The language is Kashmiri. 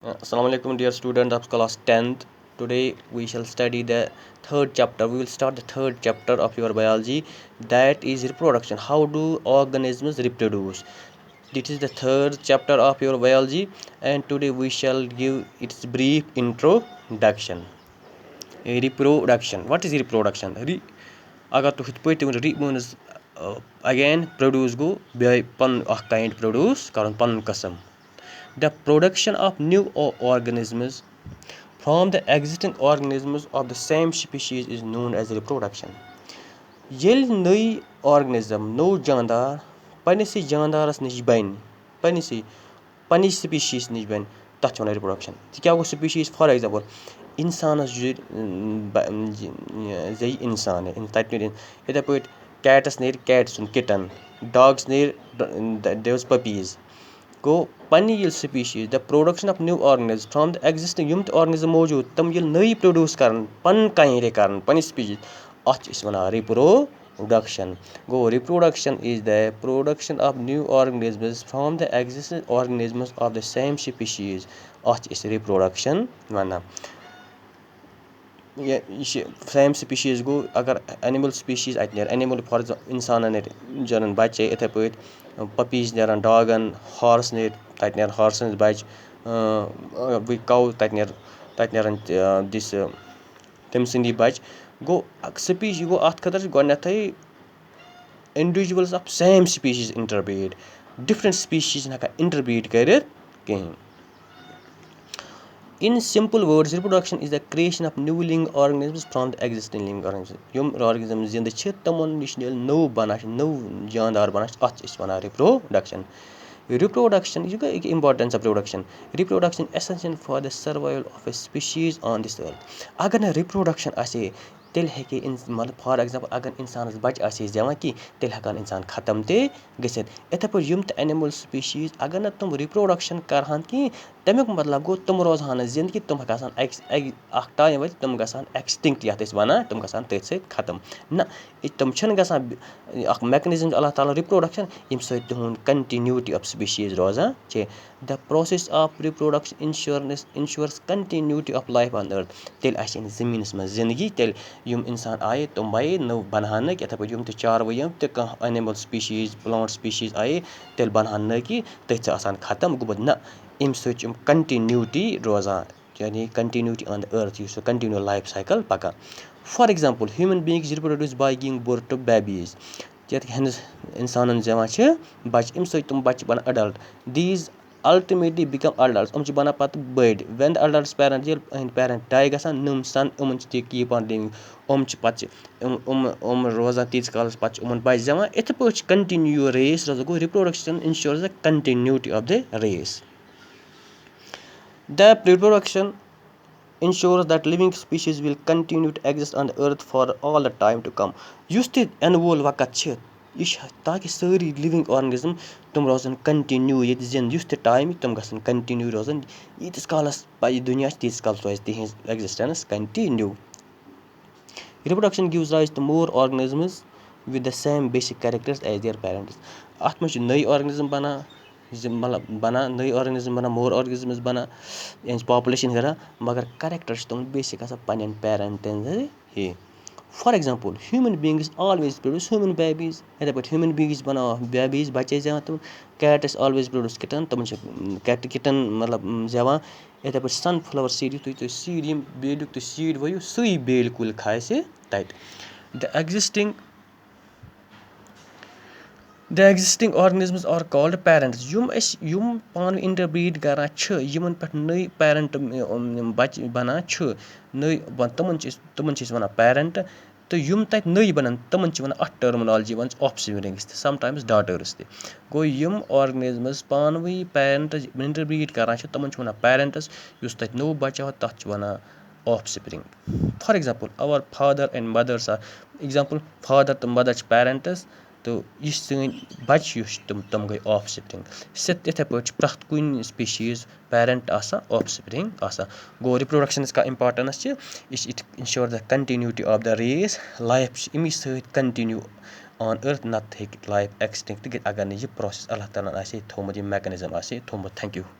Assalamu alaikum dear students of class 10th. Today we shall study the third chapter. We will start the third chapter of your biology, that is reproduction. How do organisms reproduce? This is the third chapter of your biology, and today we shall give its brief introduction. Reproduction. What is reproduction? Agar tu hit point means again produce go by pan kind produce karan pan kasam. The production of new organisms from the existing organisms of the same species is known as reproduction. Yel nöy organism no jandar panisi jandaras nish bain pani species nish bain tach wana reproduction. Kya wo species for example insanas zay insan in tatnir ita put cats near cats and kitten, dogs near those puppies. Go pani species, the production of new organisms from the existing organism موجود تم یل نئی produce کرن پن کائیں کرن پن species اتھ اس ونا reproduction. Go reproduction is the production of new organisms from the existing organisms of the same species. اتھ is reproduction Wana. same species go agar animal species it near animal for انسان نیر جرن بچے اتھے پٲٹھۍ puppies نیران dogan, horse near تَتہِ نیران horse ہٕنٛز بچہِ cow تَتہِ نیران this تٔمۍ سٕنٛدی بچہِ گوٚو species گوٚو اَتھ خٲطرٕ چھِ گۄڈنٮ۪تھٕے individuals of same species interbreed. different species چھِنہٕ ہٮ۪کان interbreed کٔرِتھ کِہیٖنۍ. In simple words, reproduction is the creation of new living organisms from the existing living organisms. یِم organisms زِنٛدٕ چھِ تِمن نِش ییٚلہِ نوٚو بنان چھِ نوٚو جاندار بنان چھِ اَتھ چھِ أسۍ وَنان reproduction. Reproduction, you got importance of reproduction. Reproduction essential for the survival of a species on this earth. اگر نہٕ reproduction آسہِ تیٚلہِ ہیٚکہِ مطلب فار ایٚگزامپٕل اگر اِنسانَس بَچہِ آسہِ ہے زٮ۪وان کینٛہہ تیٚلہِ ہٮ۪کان اِنسان ختم تہِ گٔژھِتھ. یِتھَے پٲٹھۍ یِم تہِ اَنِمٕل سٕپیٖشیٖز اگر نہٕ تِم reproduction کَرٕہَن کِہیٖنۍ تَمیُک مطلب گوٚو تِم روزٕہَن نہٕ زِندگی تِم گژھان اَکھ ٹایم واتہِ تِم گژھان ایٚکسٹِنٛکٹ یَتھ أسۍ وَنان تِم گژھان تٔتھۍ سۭتۍ ختم. نہ تِم چھِنہٕ گژھان اَکھ میکنِزم اللہ تعالیٰ reproduction ییٚمہِ سۭتۍ تِہُنٛد کنٹِنیوٗٹی آف سٕپیٖشیٖز روزان چھِ. The process of reproduction ensures continuity of life on earth. تیٚلہِ آسہِ نہٕ زٔمیٖنَس منٛز زِندگی تیٚلہِ یِم اِنسان آیے تِم بَیے نٔو بَنہَنٕکۍ یِتھَے پٲٹھۍ یِم تہِ چاروٲے یِم تہِ کانٛہہ اَنِمٕل سٕپیٖشیٖز پٕلانٛٹ سٕپیٖشیٖز آیے تیٚلہِ بَنہَن نہٕ کہِ تٔتھۍ چھِ آسان ختم گوٚمُت. نہ اَمہِ سۭتۍ چھِ یِم کنٹِنیوٗٹی روزان یعنی کنٹِنیوٗٹی آن دَ أرٕتھ یُس سُہ کَنٹِنیوٗ لایف سایکَل پَکان. For example human beings reproduce by giving birth to babies. یَتھ ہِنٛدِس اِنسانَن زٮ۪وان چھِ بَچہِ اَمہِ سۭتۍ تِم بَچہِ بَنان اَڈَلٹ. These ultimately become adults. یِم چھِ بَنان پَتہٕ بٔڑۍ. when the adults parent ییٚلہِ یِہٕنٛدۍ پیرَنٹ ڈاے گژھان نِم سَن یِمَن چھِ تہِ کیٖپ آن لِوِنٛگ. یِم چھِ پَتہٕ چھِ یِم روزان تیٖتِس کالَس پَتہٕ چھِ یِمَن بَچہِ زٮ۪وان اِتھٕ پٲٹھۍ چھِ کَنٹِنیوٗ ریس روزان. گوٚو reproduction ensures the continuity of the race. The reproduction ensures that living species will continue to exist on the earth for all the time to come. یُس تہِ یِنہٕ وول وقت چھِ یہِ چھِ تاکہِ سٲری لِوِنٛگ آرگنِزم تِم روزَن کَنٹِنیوٗ ییٚتہِ زِنٛدٕ یُس تہِ ٹایم تِم گژھن کَنٹِنیوٗ روزان ییٖتِس کالَس یہِ دُنیا چھِ تیٖتِس کالَس روزِ تِہِنٛز ایٚگزِسٹَنٕس continue. Reproduction gives rise to more organisms with the same basic characters as their parents. اَتھ منٛز چھِ نٔے آرگنِزم بَنان مطلب بَنان نٔے آرگنِزم بَنان مور آرگنِزمٕز بَنان یِہٕنٛز پاپُلیشَن ہُران مگر کَریکٹَر چھِ تِمَن بیسِک آسان پنٛنٮ۪ن پیرَنٹَن ہی. For example human beings always produce human babies. یِتھَے پٲٹھۍ ہیوٗمَن بیٖنٛگٕز بَناوان بیبیٖز بَچے زٮ۪وان تِم. کیٹٕس آلویز پرٛوڈیوٗس کِٹَن تِمَن چھِ کِٹَن مطلب زٮ۪وان. یِتھَے پٲٹھۍ سَن فٕلَوَر سیٖڈ یُتھُے تُہۍ سیٖڈ ییٚمہِ بیلُک تُہۍ سیٖڈ ؤیِو سُے بیلۍ کُل کھاسہِ تَتہِ. The existing organisms are called parents. یِم پانہٕ ؤنۍ اِنٹَربریٖڈ کَران چھِ یِمَن پٮ۪ٹھ نٔے پیرَنٹ بَچہِ بَنان چھُ نٔے تِمَن چھِ أسۍ وَنان پیرَنٹ تہٕ یِم تَتہِ نٔے بَنان تِمَن چھِ وَنان اَتھ ٹٔرمِنالجی وَنان آف سپرِنٛگٕس تہِ سَمٹایمٕز ڈاٹٲرٕس تہِ. گوٚو یِم آرگنِزمٕز پانہٕ ؤنۍ پیرَنٹٕز اِنٹَربریٖڈ کَران چھِ تِمَن چھِ وَنان پیرَنٹٕس. یُس تَتہِ نوٚو بَچہِ آو تَتھ چھِ وَنان offspring. For example our father and mothers are example father تہٕ مَدَر چھِ پیرَنٹٕس تہٕ یہِ چھِ سٲنۍ بَچہِ یُس چھِ تِم گٔے آف سپرِنٛگ. یِتھَے پٲٹھۍ چھِ پرٛٮ۪تھ کُنہِ سٕپیٖشیٖز پیرَنٹ آسان آف سپرِنٛگ آسان. گوٚو رِپرٛوڈَکشَنٕز کا اِمپاٹَنٕس چھِ یہِ چھِ it ensure the continuity of the race. Life چھِ اَمی سۭتۍ کَنٹِنیوٗ آن أرٕتھ نَتہٕ ہیٚکہِ لایف ایٚکسٹِنٛکٹ گٔژھِتھ اگر نہٕ یہِ پرٛوسٮ۪س اللہ تعالیٰ ہَن آسہِ ہے تھوٚمُت یہِ میکنِزم آسہِ ہے تھوٚمُت. Thank you.